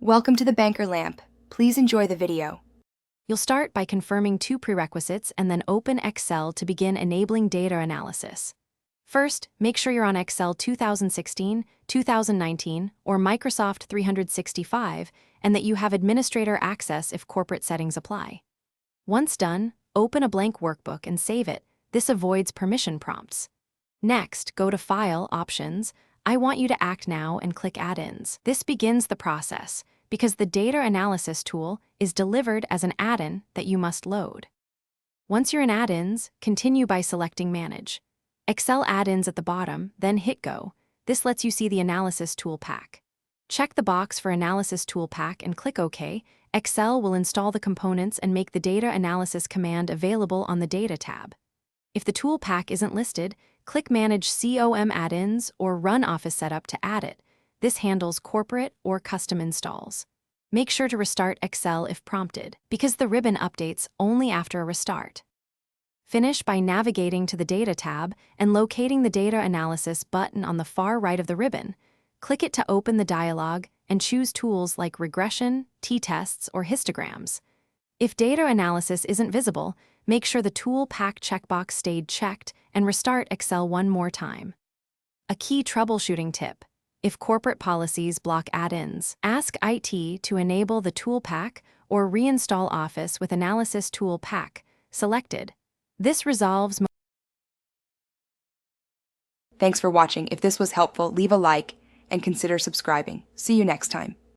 Welcome to the Banker Lamp. Please enjoy the video. You'll start by confirming two prerequisites and then open Excel to begin enabling data analysis. First, make sure you're on Excel 2016, 2019, or Microsoft 365, and that you have administrator access if corporate settings apply. Once done, open a blank workbook and save it. This avoids permission prompts. Next, go to File, Options. I want you to act now and click Add-ins. This begins the process, because the data analysis tool is delivered as an add-in that you must load. Once you're in add-ins, continue by selecting Manage. Excel add-ins at the bottom, then hit Go. This lets you see the Analysis Tool Pack. Check the box for Analysis Tool Pack and click OK. Excel will install the components and make the Data Analysis command available on the Data tab. If the tool pack isn't listed, click Manage COM Add-ins or Run Office Setup to add it. This handles corporate or custom installs. Make sure to restart Excel if prompted, because the ribbon updates only after a restart. Finish by navigating to the Data tab and locating the Data Analysis button on the far right of the ribbon. Click it to open the dialog and choose tools like regression, t-tests, or histograms. If data analysis isn't visible, make sure the Tool Pack checkbox stayed checked and restart Excel one more time. A key troubleshooting tip: if corporate policies block add-ins, ask IT to enable the Tool Pack or reinstall Office with Analysis Tool Pack selected. This resolves. Thanks for watching. If this was helpful, leave a like and consider subscribing. See you next time.